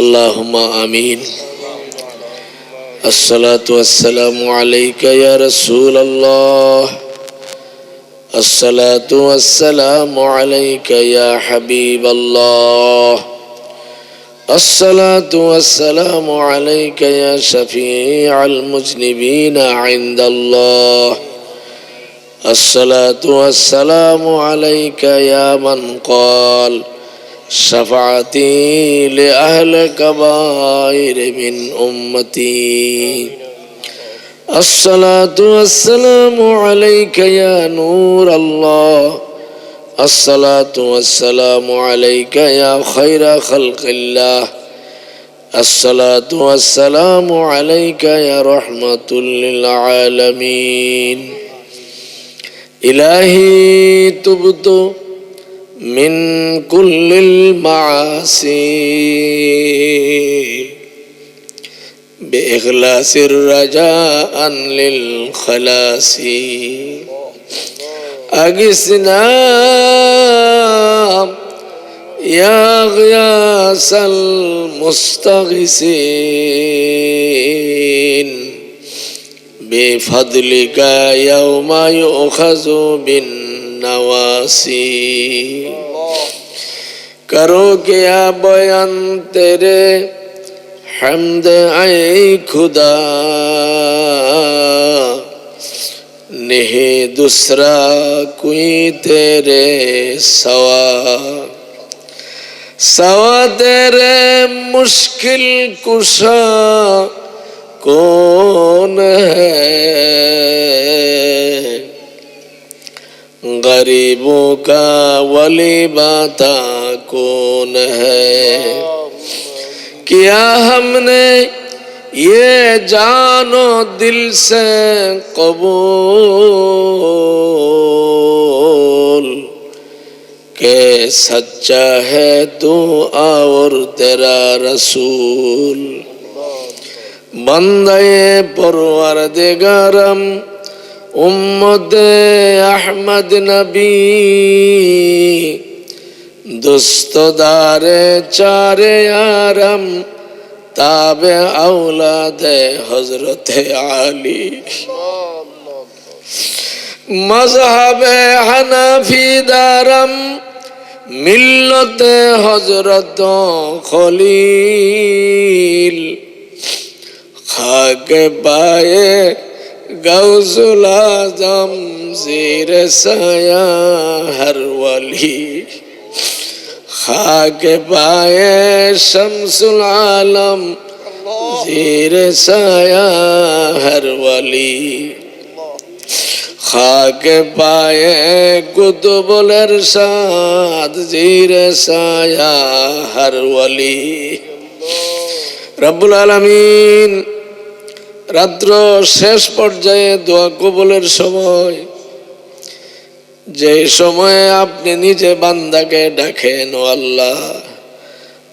اللهم آمين. الصلاة والسلام عليك يا رسول الله. الصلاة والسلام عليك يا حبيب الله. الصلاة والسلام عليك يا شفيع المذنبين عند الله. الصلاة والسلام عليك يا من قال شفاعتي لأهل الكبائر من أمتي. الصلاة والسلام عليك يا نور الله. الصلاة والسلام عليك يا خير خلق الله. الصلاة والسلام عليك يا رحمة للعالمين. إلهي تبت من كل المعاصي بإخلاص رجاء للخلاص. أغثنا يا غياث المستغيثين بفضلك يوم يؤخذ بالنواصي. करो क्या बयान तेरे हम्द आए खुदा, नहीं दूसरा कोई तेरे सवा. सवा तेरे मुश्किल कुशा कौन है, गरीबों का वली बाता कौन है. किया हमने ये जानो दिल से कबूल के सच्चा है तू और तेरा रसूल. बंदे परवरदिगारम उम्मत अहमद नबी, दुस्तदारे चारे यारम ताबे औलादे हजरत आली. मजहबे हनफी दारम मिल्लते हजरत खलील. खाके पाए गौसुल आज़म ज़ीर साया हर वली. खाके पाए शम्सुल आलम ज़ीर साया हर वली. खाके पाए कुतुबुल इरशाद ज़ीर साया हर वली. रब्बुल आलमीन রাত্র শেষ পর্যায়ে দোয়া কবুলের সময়, যে সময়ে আপনি নিজে বান্দাকে ডাকেন, ও আল্লাহ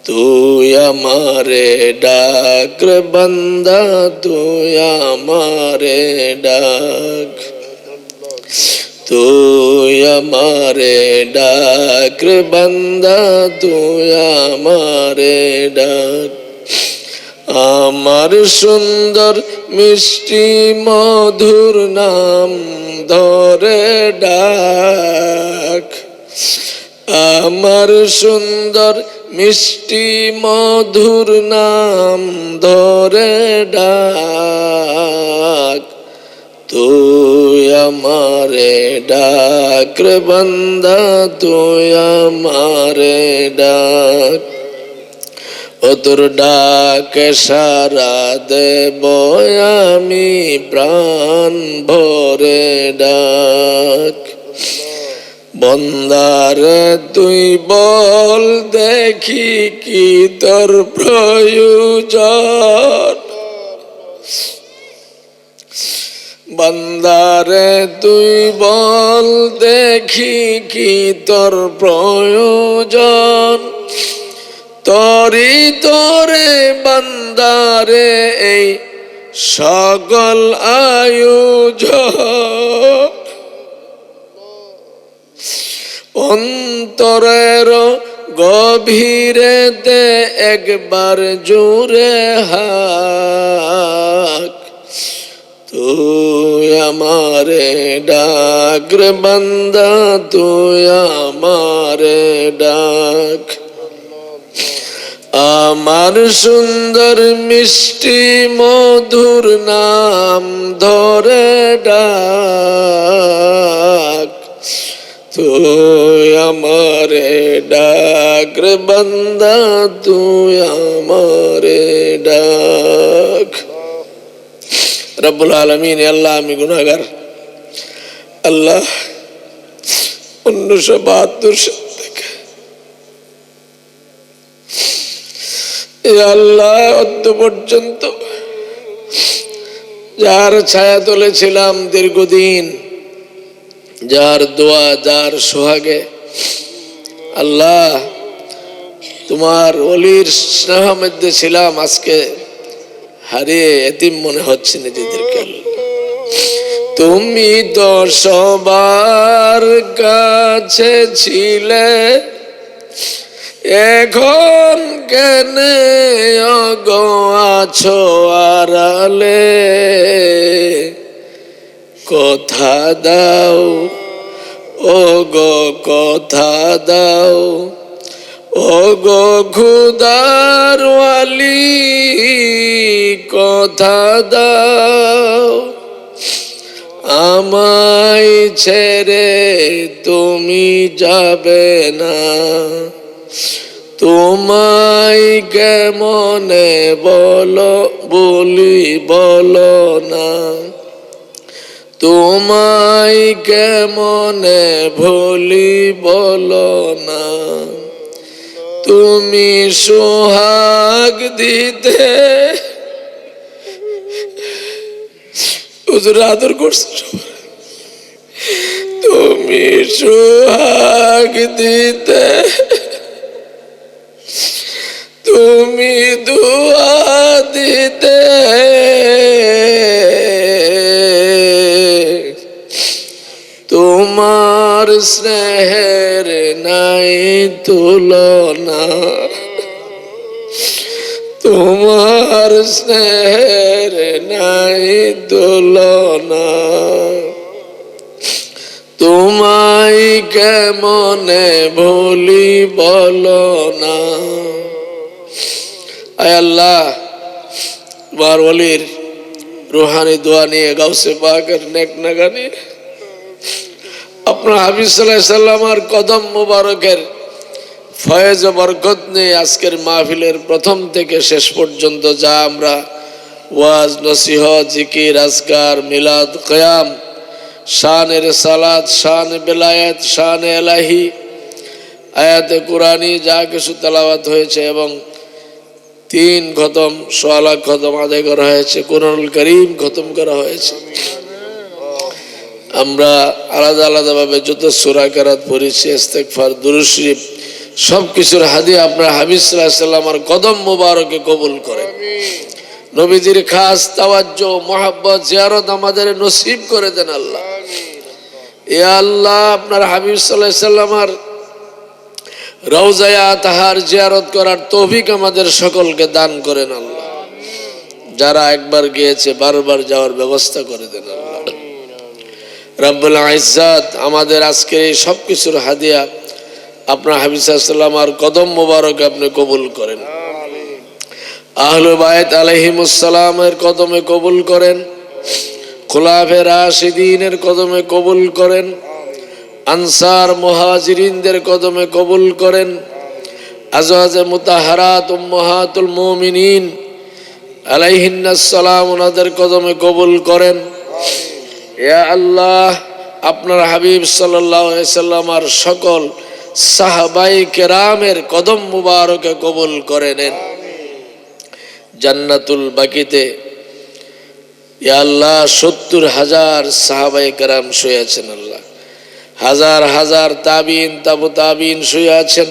তুই আমারে ডাক রে বান্দা, তুই আমারে ডাক, তুই আমারে ডাক রে বান্দা, তুই আমারে ডাক. আমার সুন্দর মিষ্টি মধুর নাম ধরে ডাক. আমার সুন্দর মিষ্টি মধুর নাম ধরে ডাক. তুই আমারে ডাক রে বান্দা, তুই আমারে ডাক. ও তোর ডাকে সারা দেব আমি প্রাণ ভরে ডাক. বন্দারে তুই বল দেখি কি তোর প্রয়োজন. বন্দারে তুই বল দেখি কি তোর প্রয়োজন. তরি তোরে বান্দারে এই সকল আয়োজন. অন্তরের গভীরেতে একবার জোরে হাক, তুই আমারে ডাক রে বান্দা, তুই আমারে ডাক। আমার সুন্দর মিষ্টি মধুর নাম ধরে ডাক, তুই আমারে ডাক রে বান্দা, তুই আমারে ডাক। রব্বুল আলামিন, আল্লাহ আমি গুনাহগার, আল্লাহ 1972 সাল থেকে আল্লাহ অদ্য পর্যন্ত যার ছায়া তলে ছিলাম দীর্ঘদিন, যার দোয়া, যার সোহাগে, আল্লাহ তোমার ওলির স্নেহ মধ্যে ছিলাম, আজকে হারিয়ে এতিম মনে হচ্ছে নিজেদেরকে। তুমি তো সবার কাছে ছিলে, এখন কেন অগো আছো আড়ালে, কথা দাও ও গো কথা দাও, ও গো খুদার ওয়ালি কথা দাও, আমায় ছেড়ে তুমি যাবে না, তোমায় কেমনে বলো বলি বলো না, তোমায় কেমনে ভুলি বলো না, তুমি সোহাগ দিতে, হুজুর আদর করছো, তুমি সোহাগ দিতে, তুমি দুয়া দিতে, তোমার স্নেহের নাই তুলনা, তোমার স্নেহের নাই তুলনা, তোমায় কেমনে ভুলি বলো না। আয় আল্লাহ, তোমার ওলির রুহানি দোয়া নিয়ে, গাউসে পাকের নেক নাগানি, আপনার হাবিব সাল্লাল্লাহু আলাইহি সাল্লামের কদম মুবারকের ফয়েজ ও বরকত নিয়ে আজকের মাহফিলের প্রথম থেকে শেষ পর্যন্ত যা আমরা ওয়াজ, নসিহত, জিকির, আজকার, মিলাদ, কিয়াম, শানে রিসালাত, শানে বেলায়েত, শানে এলাহি, আয়াতে কুরআনি যা কিছু তেলাওয়াত হয়েছে এবং 3 খতম, 1.25 লাখ খতম আদায় করা হয়েছে, কুরআনুল কারীম খতম করা হয়েছে। আমরা আলাদা আলাদা ভাবে যত সূরা কেরাত পড়েছি, ইস্তেগফার, দুরূদ শরীফ, সবকিছুর হাদিয়া আপনার হাবিব সাল্লাল্লাহু আলাইহি ওয়াসাল্লামের কদম মুবারকে কবুল করেন। নবীজির খাস তাওয়াজ্জু, মুহাব্বত, জিয়ারত আমাদের নসিব করে দেন আল্লাহ। ইয়া আল্লাহ, আপনার হাবিব সাল্লাল্লাহু আলাইহি ওয়াসাল্লামের রওজায়ে আতহার জিয়ারত করার তৌফিক আমাদের সকলকে দান করেন আল্লাহ। যারা একবার গিয়েছে বারবার যাওয়ার ব্যবস্থা করে দেন আল্লাহ। রব্বুল ইজ্জাত আমাদের আজকে এই সবকিছুর হাদিয়া আপনার হাবিব সাল্লাল্লাহু আলাইহি ওয়াসাল্লামের কদম মুবারক আপনি কবুল করেন। আহলে বায়ত আলাইহিমুস সালামের কদমে কবুল করেন, খুলাফায়ে রাশিদিনের কদমে কবুল করেন, আনসার মুহাজিরিনদের কদমে কবুল করেন, আজওয়াজে মুতাহহারাত উম্মাহাতুল মুমিনিন আলাইহিন্নাস সালাম ওনাদের কদমে কবুল করেন। ইয়া আল্লাহ, আপনার হাবিব সাল্লাল্লাহু আলাইহি ওয়াসাল্লামের সকল সাহাবায়ে কেরামের কদম মুবারকে কবুল করে নেন। জান্নাতুল বাকিতে ইয়া আল্লাহ 70,000 সাহাবায়ে কেরাম শুয়ে আছেন আল্লাহ, হাজার হাজার তাবিন, তাবু তাবিন শুয়ে আছেন।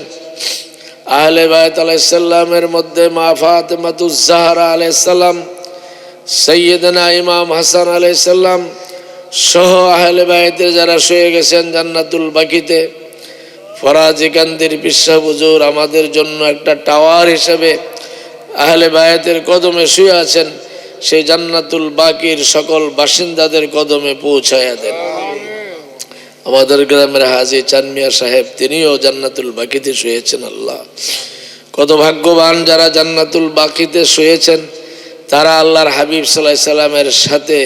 আহলে বায়ত আলাইহিস সালামের মধ্যে মা ফাতেমাতুজ জাহরা আলাইহিস সালাম, সাইয়্যিদনা ইমাম হাসান আলাইহিস সালাম সহ আহলে বায়তের যারা শুয়ে গেছেন জান্নাতুল বাকিতে, ফরাজি কান্দির পিসা হুজুর আমাদের জন্য একটা টাওয়ার হিসেবে আহলে বায়াতের কদমে শুয়ে আছেন, সেই জান্নাতুল বাকির সকল বাসিন্দাদের কদমে পৌঁছায়া দেন। আমাদের গ্রামের হাজী চাঁদ মিয়া সাহেব, তিনিও জান্নাতুল বাকিতে শুয়েছেন। আল্লাহ, কত ভাগ্যবান যারা জান্নাতুল বাকিতে শুয়েছেন। তারা আল্লাহর হাবিব সাল্লাল্লাহু আলাইহি সাল্লামের সাথে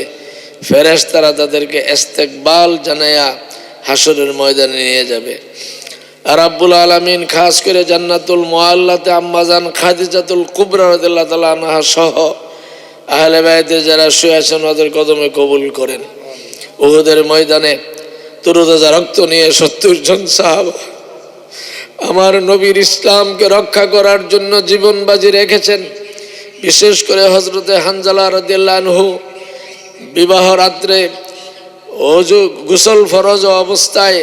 ফেরেশতারা তাদেরকে ইস্তেকবাল জানায়া হাসরের ময়দানে নিয়ে যাবে। আর রাব্বুল আলামিন খাস করে জান্নাতুল মুআল্লাতে আম্মাজান খাদিজাতুল কুবরা রাদিয়াল্লাহু তাআলা আনহা সহ আহলে বায়াতে যারা শুয়ে আছেন ওদের কদমে কবুল করেন। উহুদের ময়দানে তরুতাজা রক্ত নিয়ে ৭০ জন সাহাবা আমার নবীর ইসলামকে রক্ষা করার জন্য জীবন বাজি রেখেছেন। বিশেষ করে হযরতে হানজালা রাদিয়াল্লাহু আনহু বিবাহ রাত্রে ওযু গোসল ফরজ অবস্থায়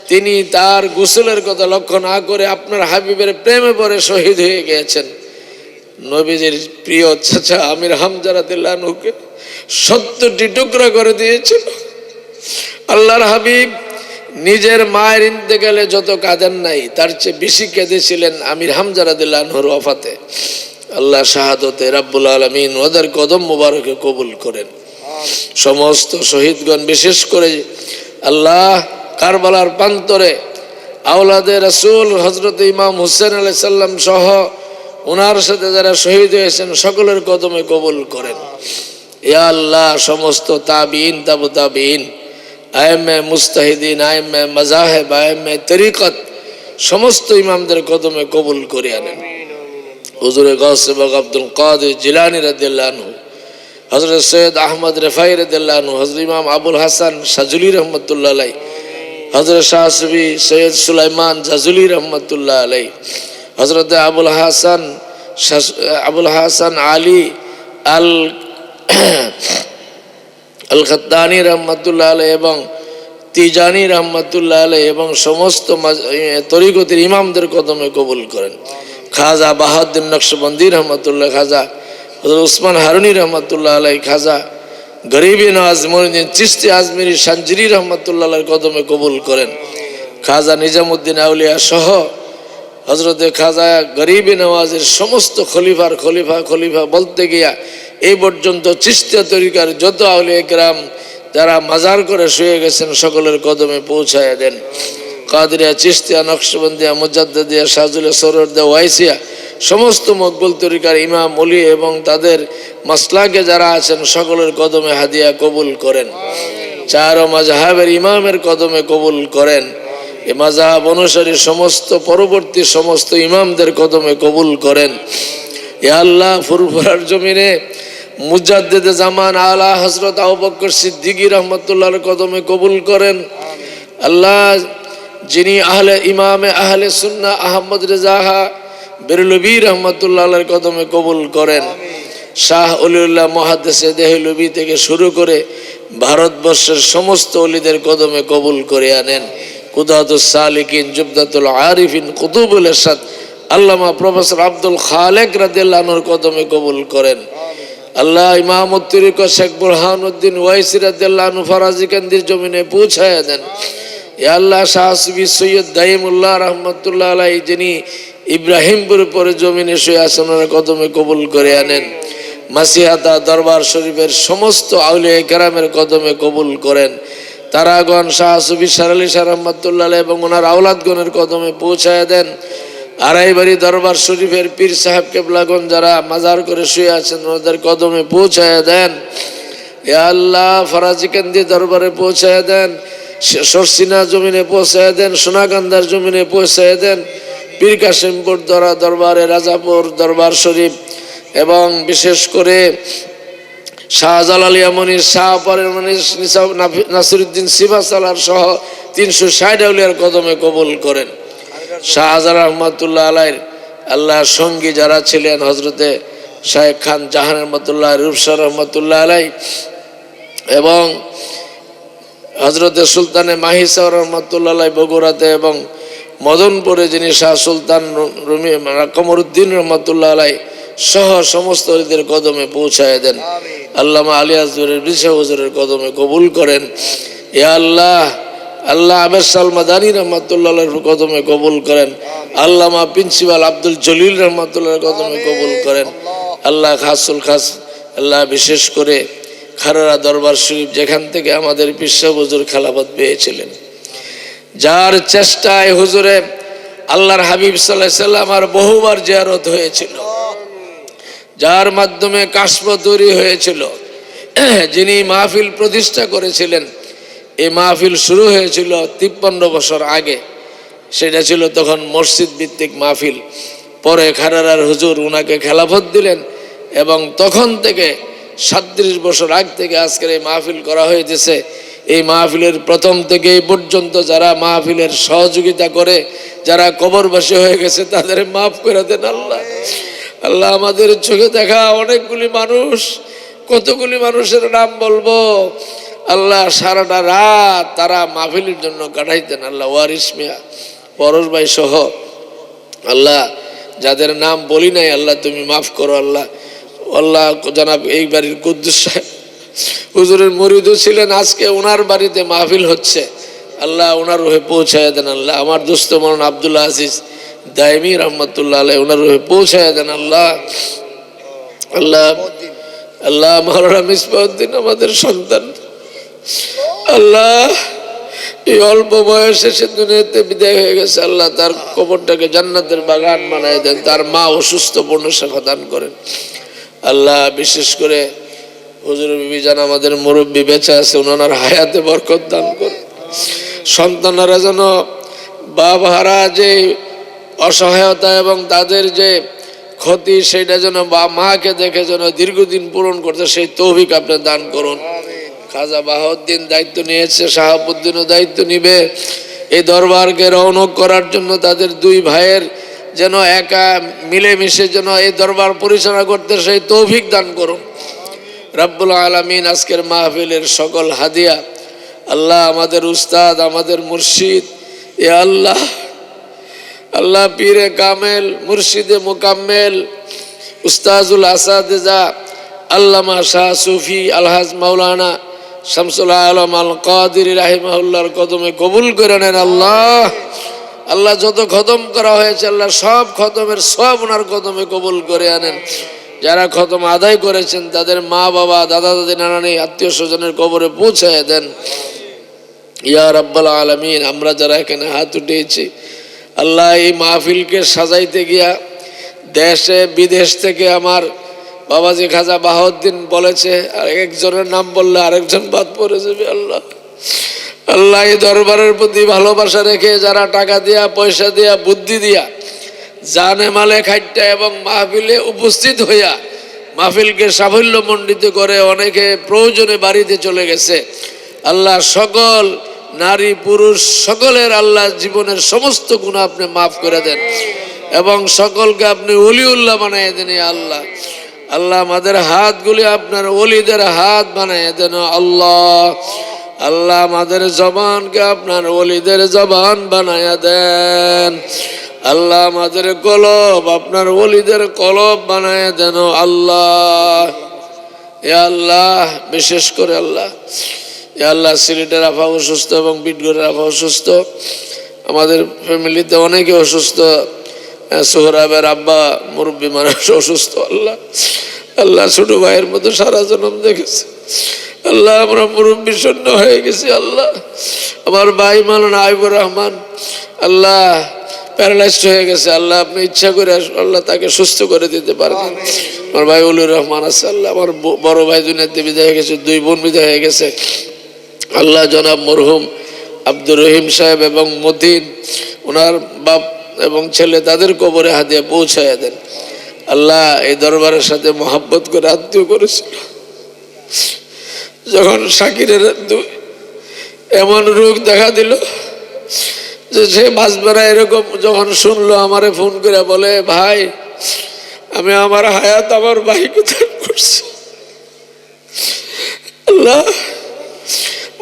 তিনি তার গোসলের কথা লক্ষ্য না করে আপনার হাবিবের প্রেমে পড়ে শহীদ হয়ে গিয়েছেন। নবীজির প্রিয় চাচা আমির হামজা রাদিয়াল্লাহু আনহুকে ৭০টি টুকরা করে দিয়েছিল। আল্লাহর হাবিব নিজের মায়ের ইন্তেকালে যত কাঁদেন নাই, তার চেয়ে বেশি কেঁদেছিলেন আমির হামজা রাদিয়াল্লাহু আনহুর ওফাতে। আল্লাহ শাহাদতে রাব্বুল আলামিন ওদের কদম মোবারকে কবুল করেন। সমস্ত শহীদগণ, বিশেষ করে আল্লাহ কারবালার প্রান্তরে আওলাদে রাসূল হযরত ইমাম হুসেন আলাইহিস সালাম সহ ওনার সাথে যারা শহীদ হয়েছেন সকলের কদমে কবুল করেন। ইয়া আল্লাহ, সমস্ত তাবিঈন, তাবু তাবিঈন, আইম্মে মুস্তাহিদিন, আইম্মে মাযাহিব, আইম্মে তরিকত, সমস্ত ইমামদের কদমে কবুল করে আনেন। হুজুরে গাউসে বাগ আব্দুল কাদের জিলানী রাদিয়াল্লাহু আনহু, হযরত সৈয়দ আহমদ রেফাই রাদিয়াল্লাহু আনহু, হযরত ইমাম আবুল হাসান শাজুলি রহমাতুল্লাহ আলাইহি, হযরত শাহ সুফি সৈয়দ সুলাইমান জাজুলি রহমাতুল্লাহ আলাইহি, হযরত আবুল হাসান আলী আল খাত্তানি রহমাতুল্লাহ আলাইহি এবং তিজানি রহমাতুল্লাহ আলাইহি এবং সমস্ত তরিকতের ইমামদের কদমে কবুল করেন। খাজা বাহাউদ্দিন নকশবন্দি রহমাতুল্লাহ, খাজা হযরত উসমান হারুনি রহমাতুল্লাহ আলাইহি, খাজা গরিবি নওয়াজ মঈনুদ্দিন চিশতি আজমিরি সানজিরি রহমাতুল্লাহ আলাইহির কদমে কবুল করেন। খাজা নিজামুদ্দিন আউলিয়া সহ হযরতে খাজা গরিবি নওয়াজের সমস্ত খলিফা বলতে গিয়া এই পর্যন্ত চিশতিয়া তরিকার যত আউলিয়া কেরাম যারা মাজার করে শুয়ে গেছেন সকলের কদমে পৌঁছায়া দেন। কাদরিয়া, চিশতিয়া, নকশবন্দিয়া, মুজাদ্দিদিয়া, শাহজুলিয়া, সরওয়ারদিয়া, ওয়াইসিয়া, সমস্ত মকবুল তরিকার ইমাম ওলি এবং তাদের মাসলাকে যারা আছেন সকলের কদমে হাদিয়া কবুল করেন। চার মাযহাবের ইমামের কদমে কবুল করেন। এ মাযহাব অনুসারী সমস্ত পরবর্তী সমস্ত ইমামদের কদমে কবুল করেন। ইয়া আল্লাহ, ফুরফুরার জমিনে মুজাদ্দিদে জামান আলা হযরত আবু বকর সিদ্দিকী রাহমাতুল্লাহর কদমে কবুল করেন। আল্লাহ, যিনি ইমামে আহলে সুন্নাহ আহমদ রেজা বেরলভী রহমাতুল্লাহর কদমে কবুল করেন। শাহ ওলিউল্লাহ মুহাদ্দিসে দেহলভী থেকে শুরু করে ভারতবর্ষের সমস্ত ওলিদের কদমে কবুল করে আনেন। কুদাতুস সালিকিন, জুবদাতুল আরিফিন, কুতুবুল ইরশাদ আল্লামা প্রফেসর আব্দুল খালেক রাদিয়াল্লাহু আনহুর কদমে কবুল করেন। আল্লাহ, ইমামুত তরিকা শেখ বুরহানুদ্দিন ওয়াইসি রাদিয়াল্লাহু আনহু ফরাজিকান্দির জমিনে পৌঁছায়া দেন। ইয়া আল্লাহ, শাহ সুফি সৈয়দ দাইমুল্লাহ রাহমাতুল্লাহ আলাইহি যিনি ইব্রাহিমপুর পরে জমিনে শুয়ে আছেন ওনার কদমে কবুল করে আনেন। মাসিহাতা দরবার শরীফের সমস্ত আউলিয়া কেরামের কদমে কবুল করেন। তারাগণ শাহ সুফি শারালি শাহ রহমাতুল্লাহ আলাইহি এবং ওনার আওলাদগণের কদমে পৌঁছায়া দেন। আড়াইবাড়ি দরবার শরীফের পীর সাহেব কেবলাগণ যারা মাজার করে শুয়ে আছেন ওনাদের কদমে পৌঁছায়া দেন। ইয়া আল্লাহ, ফরাজিকান্দি দরবারে পৌঁছায়া দেন, সরসিনা জমিনে পৌঁছায়া দেন, সোনাকান্দার জমিনে পৌঁছায়া দেন, পীর কাশিমপুর দরবারে রাজাপুর দরবার শরীফ এবং বিশেষ করে শাহজালালিয়া মনির শাহ পরের মনির নাসিরুদ্দিন সিবাসালার সহ ৩৬০ আউলিয়ার কদমে কবুল করেন। শাহজালাল রহমাতুল্লাহ আলাইহির আল্লাহ সঙ্গী যারা ছিলেন হযরতে শায়েখ খান জাহান রহমাতুল্লাহ, রূপসা রহমাতুল্লাহ আলাইহি এবং হযরতে সুলতানে মাহিসা রহমাতুল্লাহ আলাইহি বগুড়াতে এবং মদনপুরে যিনি শাহ সুলতান রুমি কমরউদ্দিন রহমাতুল্লাহ আলাইহি সহ সমস্ত ওলিদের কদমে পৌঁছায় দেন। আল্লামা আলী আজমেরের বিশা হুজুরের কদমে কবুল করেন। ইয়া আল্লাহ, আল্লাহ আবেদ সালমাদানী রহমাতুল্লাহর কদমে কবুল করেন। আল্লামা প্রিন্সিপাল আব্দুল জলিল রহমাতুল্লাহর কদমে কবুল করেন। আল্লাহ খাসুল খাস আল্লাহ বিশেষ করে খারারা দরবার শরীফ যেখান থেকে আমাদের পিসা হুজুর খেলাফত পেয়েছিলেন, যার চেষ্টায় হুজুরে আল্লাহর হাবিব সাল্লাল্লাহু আলাইহি সাল্লাম আর বহুবার জিয়ারত হয়েছিল, যার মাধ্যমে কাশফ তৈরি হয়েছিল, যিনি মাহফিল প্রতিষ্ঠা করেছিলেন। এই মাহফিল শুরু হয়েছিল 53 বছর আগে, সেটা ছিল তখন মসজিদ ভিত্তিক মাহফিল। পরে খারারার হুজুর উনাকে খেলাফত দিলেন এবং তখন থেকে 37 বছর আগ থেকে আজকের এই মাহফিল করা হয়েছে। এই মাহফিলের প্রথম থেকে এই পর্যন্ত যারা মাহফিলের সহযোগিতা করে, যারা কবরবাসী হয়ে গেছে, তাদের মাফ করে দেন আল্লাহ। আল্লাহ আমাদের চোখে দেখা অনেকগুলি মানুষ, কতগুলি মানুষের নাম বলবো আল্লাহ, সারাটা রাত তারা মাহফিলের জন্য কাটাইতেন আল্লাহ। ওয়ারিস মিয়া, পরশ ভাই সহ আল্লাহ যাদের নাম বলি নাই আল্লাহ তুমি মাফ করো আল্লাহ। আল্লাহ জনাব এই বাড়ির কুদ্দুস সাহেব হুজুরের মুরিদও ছিলেন, আজকে ওনার বাড়িতে মাহফিল হচ্ছে, আল্লাহ ওনার রুহে পৌঁছায় দেন আল্লাহ। আমার দোস্ত মরণ আব্দুল্লাহ আজিজ দাইমি রহমতুল্লাহ আলাই, ওনার রুহে পৌঁছায় দেন আল্লাহ। আল্লাহ আল্লাহ মাওলানা মিসবাউদ্দিন আমাদের সন্তান আল্লাহ, এই অল্প বয়সে সে দুনিয়াতে বিদায় হয়ে গেছে আল্লাহ, তার কবরটাকে জান্নাতের বাগান বানায় দেন। তার মা অসুস্থ, পূর্ণ সেবা দান করেন আল্লাহ। বিশেষ করে হুজুর বিবি জান আমাদের মুরব্বী বেঁচে আছে, ওনার হায়াতে বরকত দান করেন। সন্তানরা যেন বাবাহারা যে অসহায়তা এবং তাদের যে ক্ষতি, সেটা যেন বা মাকে দেখে যেন দীর্ঘদিন পূরণ করতে সেই তৌফিক আপনি দান করুন। খাজা বাহাউদ্দিন দায়িত্ব নিয়েছে, শাহাবুদ্দিনও দায়িত্ব নিবে। এই দরবারকে রৌনক করার জন্য তাদের দুই ভাইয়ের যেন একা মিলেমিশে যেন এই দরবার পরিচালনা করতে সেই তৌফিক দান করুন রব্বুল আলামিন। আজকের মাহফিলের সকল হাদিয়া আল্লাহ, আমাদের উস্তাদ, আমাদের মুর্শিদ, এ আল্লাহ আল্লাহ পীরে কামেল, মুর্শিদে মুকাম্মেল, উস্তাজুল আসাদিজা আল্লামা শাহ সুফি আলহাজ মাওলানা শামসুল আলম আল কাদির রাহিমাহুল্লাহর কদমে কবুল করে নেন আল্লাহ। আল্লাহ যত খতম করা হয়েছে আল্লাহ সব খতমের সব ওনার কদমে কবুল করে আনেন। যারা খতম আদায় করেছেন তাদের মা বাবা, দাদা দাদি, নানানি, আত্মীয় স্বজনের কবরে পৌঁছায় দেন ইয়া রাব্বাল আলামিন। আমরা যারা এখানে হাত উঠিয়েছি আল্লাহ, এই মাহফিলকে সাজাইতে গিয়া দেশে বিদেশ থেকে আমার বাবাজি খাজা বাহাউদ্দিন বলেছে, আর একজনের নাম বললে আরেকজন বাদ পড়ে যাবে আল্লাহ। আল্লাহ এই দরবারের প্রতি ভালোবাসা রেখে যারা টাকা দিয়া, পয়সা দিয়া, বুদ্ধি দিয়া, জানে মালে খাইটা এবং মাহফিলে উপস্থিত হইয়া মাহফিলকে সাফল্যমণ্ডিত করে অনেকে প্রয়োজনে বাড়িতে চলে গেছে আল্লাহ, সকল নারী পুরুষ সকলের আল্লাহ জীবনের সমস্ত গুনাহ আপনি মাফ করে দেন এবং সকলকে আপনি ওলিউল্লাহ বানায় দেন আল্লাহ। আল্লাহ আমাদের হাতগুলি আপনার ওলিদের হাত বানায় দেন আল্লাহ। আল্লাহ আমাদের জবানকে আপনার ওলিদের জবান বানায় দেন আল্লাহ। আমাদের কলব আপনার ওলিদের কলব বানায় দেন আল্লাহ। এ আল্লাহ বিশেষ করে আল্লাহ, এ আল্লাহ সিলেটের আফা অসুস্থ এবং বিটগড়ের আফা অসুস্থ, আমাদের ফ্যামিলিতে অনেকে অসুস্থ, সোহরাবের আব্বা মুরব্বী মানুষ অসুস্থ আল্লাহ। আল্লাহ ছোট ভাইয়ের মতো সারা জন্ম দেখেছে আল্লাহ, আমরা মুরব্বী শূন্য হয়ে গেছি আল্লাহ। আমার ভাই মাওলানা আইবুর রহমান আল্লাহ প্যারালাইজড হয়ে গেছে আল্লাহ, আপনি ইচ্ছা করে আল্লাহ তাকে সুস্থ করে দিতে পারবেন। আমার ভাই উলুর রহমান আছে আল্লাহ, আমার বড় ভাই দুনিয়াতে বিদায় হয়ে গেছে, দুই বোন বিদায় হয়ে গেছে আল্লাহ। জনাব মরহুম আব্দুর রহিম সাহেব এবং মতিন, ওনার বাপ এবং ছেলে, তাদের কবরে হাদিয়া পৌঁছায় দেন আল্লাহ। এই দরবারের সাথে মহাব্বত করে আত্মীয় করেছিল, যখন শাকিরের এমন রোগ দেখা দিল যে সে বাঁচবে না, এরকম যখন শুনলো আমারে ফোন করে বলে, ভাই আমি আমার হায়াত আমার ভাইকে দান করছি আল্লাহ।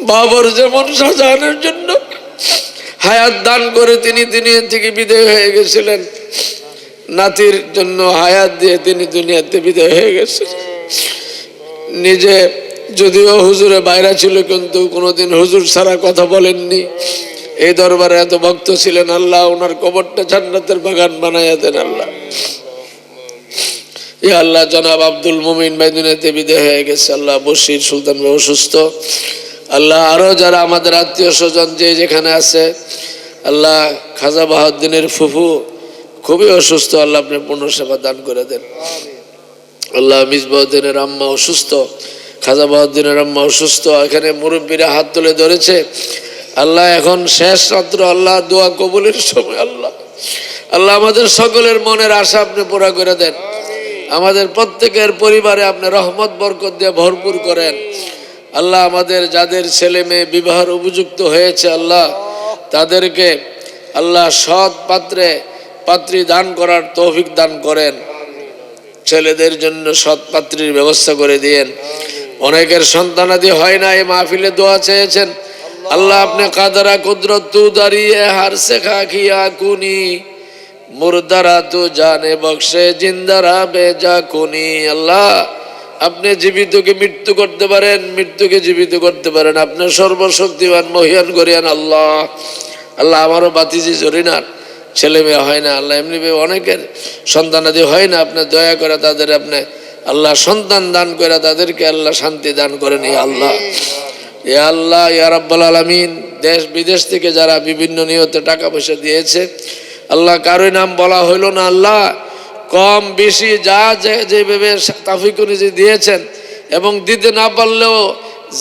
বাবর যেমন শাহজাহানের জন্য হায়াত দান করে তিনি দুনিয়া থেকে বিদায় হয়ে গেছিলেন, নাতির জন্য হায়াত দিয়ে তিনি দুনিয়াতে বিদায় হয়ে গেছেন। নিজে যদিও হুজুরে বাইরে ছিল, কিন্তু কোনোদিন হুজুর ছাড়া কথা বলেননি। এই দরবারে এত ভক্ত ছিলেন, আল্লাহ ওনার কবরটা জান্নাতের বাগান বানাইয়া দেন আল্লাহ। ইয়া আল্লাহ, জনাব আব্দুল মুমিন ভাই দুনিয়াতে বিদায় হয়ে গেছে আল্লাহ। বশির সুলতান ভাই অসুস্থ আল্লাহ। আরো যারা আমাদের আত্মীয় স্বজন যে যেখানে আছে আল্লাহ, খাজা বাহাউদ্দিনের ফুফু খুবই অসুস্থ আল্লাহ, আপনি পূর্ণ সেবা দান করে দেন আল্লাহ। মিসবাউদ্দিনের আম্মা অসুস্থ, খাজা বাহাউদ্দিনের আম্মা অসুস্থ, এখানে মুরব্বীরা হাত তুলে ধরেছে আল্লাহ। এখন শেষ রাত্র আল্লাহ, দোয়া কবুলের সময় আল্লাহ। আল্লাহ আমাদের সকলের মনের আশা আপনি পুরা করে দেন। আমাদের প্রত্যেকের পরিবারে আপনি রহমত বরকত দিয়ে ভরপুর করেন আল্লাহ। আমাদের যাদের ছেলে মেয়ে বিবাহের উপযুক্ত হয়েছে আল্লাহ, তাদেরকে আল্লাহ সৎ পাত্রে পাত্রী দান করার তৌফিক দান করেন। ছেলেদের জন্য সৎ পাত্রীর ব্যবস্থা করে দিয়েন। অনেকের সন্তানাদি হয় না, এই মাহফিলে দোয়া চেয়েছেন আল্লাহ। আপনি কাদরা কুদরত তু দাঁড়িয়ে হার সে খাকিয়া কুনি মুর্দারা তু জানে বক্সে জিন্দারা বেজা কুনি। আল্লাহ আপনি জীবিতকে মৃত্যু করতে পারেন, মৃত্যুকে জীবিত করতে পারেন, আপনি সর্বশক্তিমান মহিয়ান করিয়ান আল্লাহ। আল্লাহ আমারও বাতিজি জরিনার ছেলে মেয়ে হয় না আল্লাহ, এমনি অনেকের সন্তানাদি হয় না, আপনি দয়া করে তাদের আপনি আল্লাহ সন্তান দান করে তাদেরকে আল্লাহ শান্তি দান করেন ইয়া আল্লাহ। ইয়া আল্লাহ ইয়া রাব্বুল আলামিন, দেশ বিদেশ থেকে যারা বিভিন্ন নিয়তে টাকা পয়সা দিয়েছে আল্লাহ, কারোই নাম বলা হইল না আল্লাহ, কম বেশি যা যেভাবে তাফিক অনুযায়ী দিয়েছেন এবং দিতে না পারলেও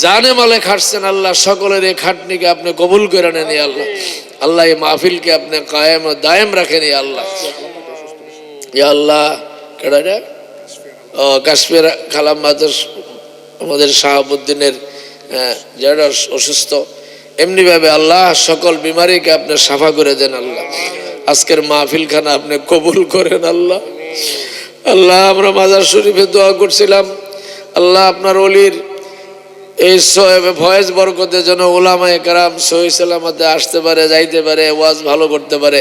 জানে মালে খাটছেন আল্লাহ, সকলের এই খাটনিকে আপনি কবুল করে নেন ইয়া আল্লাহ। আল্লাহ এই মাহফিলকে আপনি কায়েম ও দায়েম রাখেন ইয়া আল্লাহ। ইয়া আল্লাহ, কেডা রে? ও কাশ্মীর খালাম আমাদের শাহাবুদ্দিনের যারা অসুস্থ, এমনিভাবে আল্লাহ সকল বিমারিকে আপনি সাফা করে দেন আল্লাহ। আজকের মাহফিল খানা আপনি কবুল করেন আল্লাহ। আল্লাহ আমরা মাজার শরীফে দোয়া করছিলাম আল্লাহ, আপনার ওলির এই ফয়েজ বরকতে যেন ওলামায়ে কেরাম সহি সালামতে আসতে পারে, যাইতে পারে, ওয়াজ ভালো করতে পারে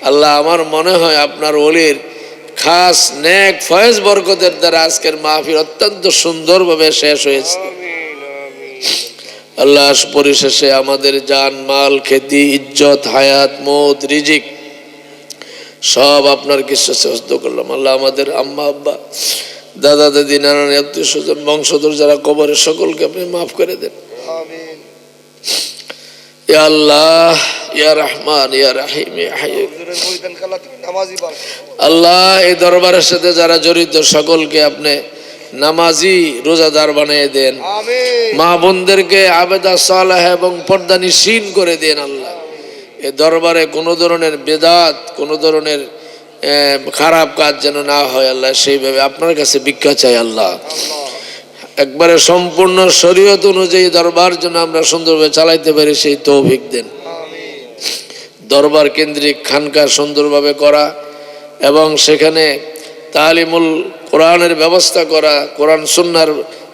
আল্লাহ। আমার মনে হয় আপনার ওলির খাস নেক ফয়েজ বরকতের দ্বারা আজকের মাহফিল অত্যন্ত সুন্দরভাবে শেষ হয়েছে আল্লাহ। পরিশেষে আমাদের জান মাল খ্যাতি ইজ্জত হায়াত মৌত রিজিক সব আপনার কিছু চেষ্টা করলাম আল্লাহ। আমাদের আম্মা আব্বা দাদা দাদি নানান আত্মীয় স্বজন বংশধর যারা কবরে সকলকে আপনি মাফ করে দেন আমিন। ইয়া আল্লাহ ইয়া রহমান ইয়া রহিম ইয়া হাইয়্যু আল্লাহ, এই দরবারের সাথে যারা জড়িত সকলকে আপনি নামাজি রোজাদার বানিয়ে দেন, মা বোনদেরকে আবেদা সালেহ এবং পর্দানিশীন করে দেন আল্লাহ। এই দরবারে কোনো ধরনের বেদাত, কোনো ধরনের খারাপ কাজ যেন না হয় আল্লাহ, সেইভাবে আপনার কাছে ভিক্ষা চাই আল্লাহ। একবারে সম্পূর্ণ শরীয়ত অনুযায়ী দরবার যেন আমরা সুন্দরভাবে চালাইতে পারি সেই তৌফিক দেন। দরবার কেন্দ্রিক খানকা সুন্দরভাবে করা এবং সেখানে তালিমুল কোরআনের ব্যবস্থা করা, কোরআন সুন্নাহর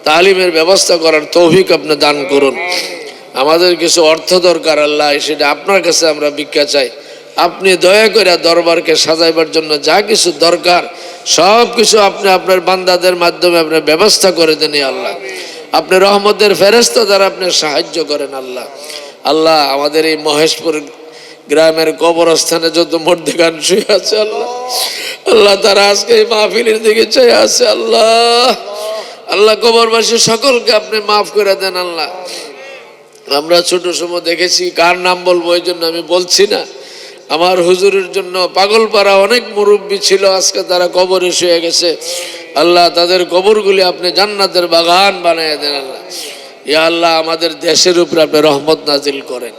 তালিমের ব্যবস্থা করার তৌফিক আপনি দান করুন। আমাদের কিছু অর্থ দরকার আল্লাহ, সেটা আপনার কাছে আমরা ভিক্ষা চাই। আপনি দয়া করে দরবারকে সাজাইবার জন্য যা কিছু দরকার সব কিছু আপনি আপনার বান্দাদের মাধ্যমে আপনি ব্যবস্থা করে দেন আল্লাহ। আপনি রহমতের ফেরেশতা দ্বারা আপনি সাহায্য করেন আল্লাহ। আল্লাহ আমাদের এই মহেশপুর গ্রামের কবরস্থানে যত মর্দেগান শুয়ে আছে আল্লাহ, আল্লাহ তারা আজকে এই মাহফিলের দিকে চাই আছে আল্লাহ। আল্লাহ কবরবাসী সকলকে আপনি মাফ করে দেন আল্লাহ। আমরা ছোট সময় দেখেছি, কার নাম বলবো এই জন্য আমি বলছি না। আমার হুজুরের জন্য পাগলপাড়া অনেক মুরব্বী ছিল, আজকে তারা কবরে শুয়ে গেছে আল্লাহ। তাদের কবরগুলি আপনি জান্নাতের বাগান বানিয়ে দেন আল্লাহ। ইয়া আল্লাহ আমাদের দেশের উপরে আপনি রহমত নাজিল করেন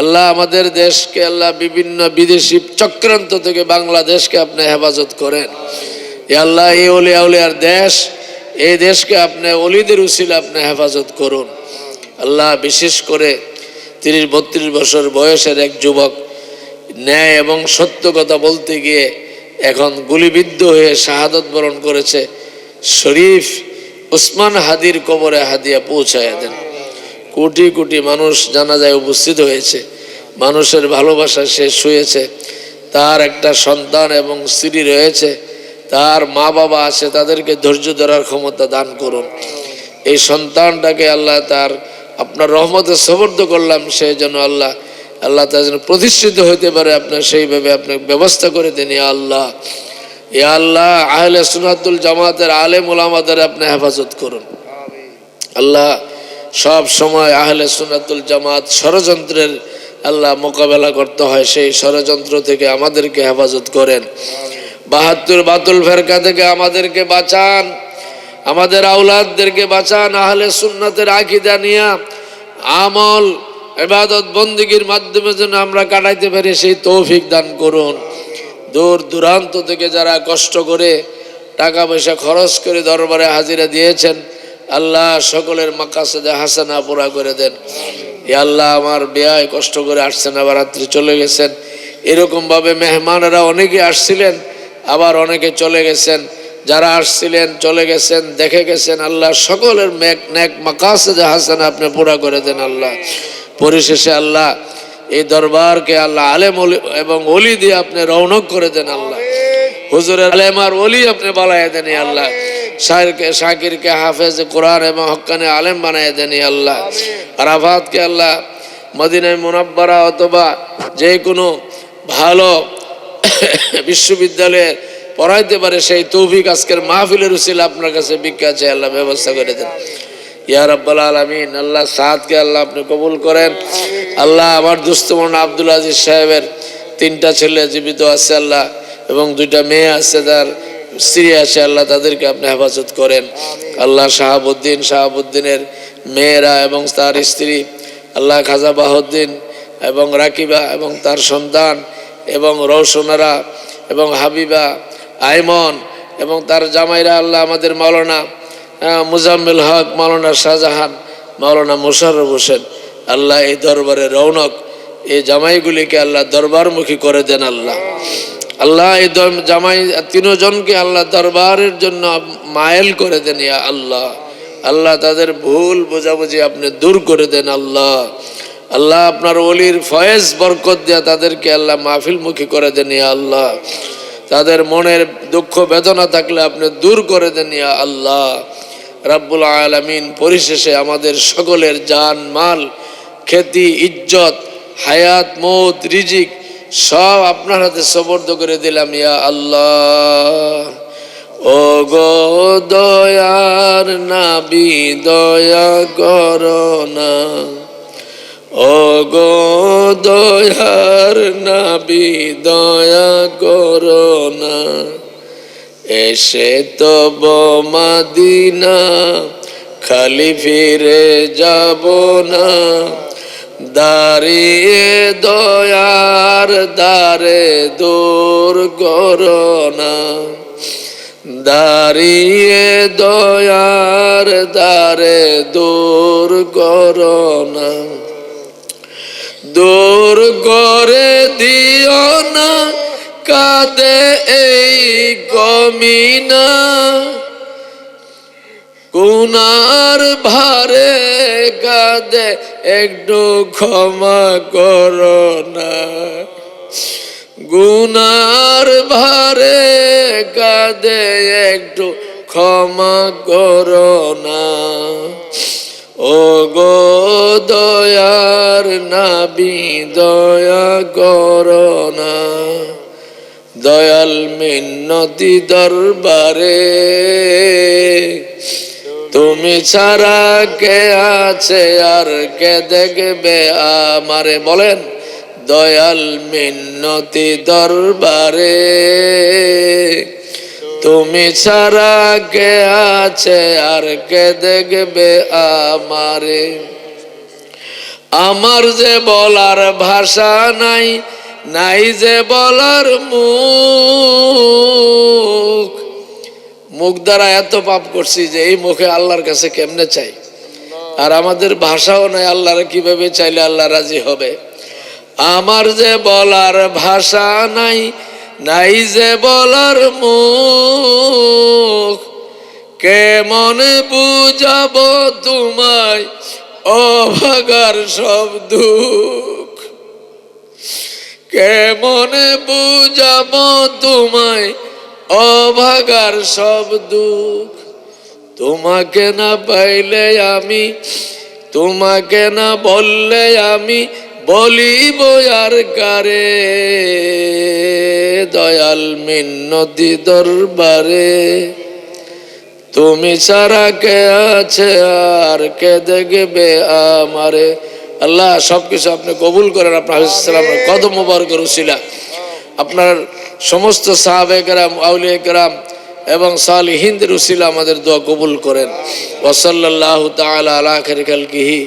আল্লাহ। আমাদের দেশকে আল্লাহ বিভিন্ন বিদেশি চক্রান্ত থেকে বাংলাদেশকে আপনি হেফাজত করেন ইয়া আল্লাহ। এই ওলিয়া উলিয়ার দেশ, এই দেশকে আপনি ওলিদের উসিলা আপনি হেফাজত করুন আল্লাহ। বিশেষ করে 30-32 বছর বয়সের এক যুবক ন্যায় এবং সত্য কথা বলতে গিয়ে এখন গুলিবিদ্ধ হয়ে শাহাদত বরণ করেছে। শরীফ উসমান হাদির কবরে হাদিয়া পৌঁছায় দেন। কোটি কোটি মানুষ জানাজায় উপস্থিত হয়েছে, মানুষের ভালোবাসা শেষ হয়েছে। তার একটা সন্তান এবং স্ত্রী রয়েছে, তার মা বাবা আছে, তাদেরকে ধৈর্য ধরার ক্ষমতা দান করুন এই সন্তানটাকে আল্লাহ তার আপনার রহমতে সুপর্দ করলাম, সেই জন্য আল্লাহ তার যেন প্রতিষ্ঠিত হইতে পারে, আপনার সেইভাবে আপনি ব্যবস্থা করে দেন ইয়া আল্লাহ। ইয়া আল্লাহ, আহলে সুন্নাতুল জামাতের আলেম ওলামাদের আপনি হেফাজত করুন আল্লাহ। সব সময় আহলে সুন্নাতুল জামাত ষড়যন্ত্রের আল্লাহ মোকাবেলা করতে হয়, সেই ষড়যন্ত্র থেকে আমাদেরকে হেফাজত করেন। 72 বাতুল ফেরকা থেকে আমাদেরকে বাঁচান, আমাদের আওলাদদেরকে বাঁচান। আহলে সুন্নাতের আকীদা নিয়া আমল ইবাদত বন্দেগীর মাধ্যমে যেন আমরা কাটাইতে পারি, সেই তৌফিক দান করুন। দূর দূরান্ত থেকে যারা কষ্ট করে টাকা পয়সা খরচ করে দরবারে হাজিরা দিয়েছেন, আল্লাহ সকলের মাকাসেদে হাসানা পুরা করে দেন। ইয়া আল্লাহ, আমার বেয়ায় কষ্ট করে আসছেন, আবার রাত্রি চলে গেছেন। এরকম ভাবে মেহমানেরা অনেকে আসছিলেন, আবার অনেকে চলে গেছেন। যারা আসছিলেন চলে গেছেন, দেখে গেছেন, আল্লাহ সকলের নেক মাকাসেদে হাসানা আপনি পুরা করে দেন আল্লাহ। পরিশেষে আল্লাহ এই দরবারকে আল্লাহ আলেম এবং ওলি দিয়ে আপনি রৌনক করে দেন আল্লাহ। হুজুরের আলেম আর ওলি আপনি বানায় দেন আল্লাহ। শাকিরকে হাফেজ কোরআন এবং হক্কানে আলেম বানায় দেন আল্লাহ। আরাফাতকে আল্লাহ মদিনায় মুনাব্বারা অথবা যে কোনো ভালো বিশ্ববিদ্যালয়ে পড়াইতে পারে, সেই তৌফিক আজকের মাহফিলের উসিলা আপনার কাছে ভিক্ষা চাই আল্লাহ, ব্যবস্থা করে দেন ইয়া রাব্বাল আলামিন। আল্লাহ সাদকে আল্লাহ আপনি কবুল করেন আল্লাহ। আমার দোস্ত মৌলানা আব্দুল আজিজ সাহেবের 3টা ছেলে জীবিত আছে আল্লাহ, এবং 2টা মেয়ে আছে, তার স্ত্রী আছে আল্লাহ, তাদেরকে আপনি হেফাজত করেন আল্লাহ। শাহাবুদ্দিনের মেয়েরা এবং তার স্ত্রী আল্লাহ, খাজা বাহুদ্দিন এবং রাকিবা এবং তার সন্তান এবং রওশনারা এবং হাবিবা আইমন এবং তার জামাইরা আল্লাহ, আমাদের মাওলানা মুজাম্মিল হক, মাওলানা শাহজাহান, মাওলানা মোশাররফ হোসেন আল্লাহ, এই দরবারে রৌনক, এই জামাইগুলিকে আল্লাহ দরবারমুখী করে দেন আল্লাহ। আল্লাহ এই জামাই 3 জনকে আল্লাহ দরবারের জন্য মায়েল করে দেন ইয়া আল্লাহ। আল্লাহ তাদের ভুল বোঝাবুঝি আপনি দূর করে দেন আল্লাহ। আল্লাহ আপনার ওলির ফয়েজ বরকত দিয়া তাদেরকে আল্লাহ মাহফিলমুখী করে দেন ইয়া আল্লাহ। তাদের মনের দুঃখ বেদনা থাকলে আপনি দূর করে দেন ইয়া আল্লাহ রাব্বুল আলামিন। পরিশেষে আমাদের সকলের জান মাল খ্যাতি ইজ্জত হায়াত মৌত রিজিক সব আপনার হাতে সুপর্দ করে দিলাম ইয়া আল্লাহ। ও গো দয়ার নবী দয়া করো না, ও গো দয়ার নবী দয়া করো না। এসে তব মদিনা খালি ফিরে যাব না, দাঁড়িয়ে দয়ার দ্বারে দূর করো না, দাঁড়িয়ে দয়ার দ্বারে দূর করো না। দূর করে দিও না কাঁদে এই গমিনা, গুনার ভারে কাঁদে একটু ক্ষমা করো না, গুনার ভারে কাঁদে একটু ক্ষমা করো না। ও গো দয়ার নবী দয়া করো না, দয়াল মিন্নতি দরবারে তুমি ছাড়া কে আছে আর কে দেখবে আমারে। বলেন দয়াল মিন্নতি দরবারে তুমি ছাড়া কে আছে আর কে দেখবে আমারে। আমার যে বলার ভাষা নাই, নাই যে বলার মুখ, মুখ দ্বারা এত পাপ করছি যে এই মুখে আল্লাহর কাছে কেমনে চাই, আর আমাদের ভাষাও নাই আল্লাহর কিভাবে চাইলে আল্লাহ রাজি হবে। আমার যে বলার ভাষা নাই, নাই যে বলার মুখ, কেমনে বুঝাবো তোমায় অভাগার সব দুঃখ, কেমনে বুঝাবো তোমায় অভাগার সব দুঃখ। তোমাকে না পাইলে আমি, তোমাকে না বললে আমি বলিব আর কারে, দয়াল মিন্নতি দরবারে। তুমি ছাড়া কে আছে আর কে দেখবে আমারে। আল্লাহ সবকিছু আপনি কবুল করেন। আপনার হাফিজুল্লাহ কদম মোবারকের উসিলা আপনার সমস্ত সাহাবে কেরাম, আউলিয়া কেরাম এবং সালিহিনদের উসিলা আমাদের দোয়া কবুল করেন। ওয়া সাল্লাল্লাহু তাআলা আলা খায়রি খালকিহি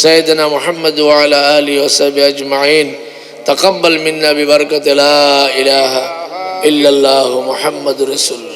সাইয়্যিদিনা মুহাম্মদ ওয়া আলা আলিহি ওয়া সাহবিহি আজমাইন। তাকাব্বাল মিন্না বিবারাকাতি লা ইলাহা ইল্লাল্লাহু মুহাম্মাদুর রাসূলুল্লাহ।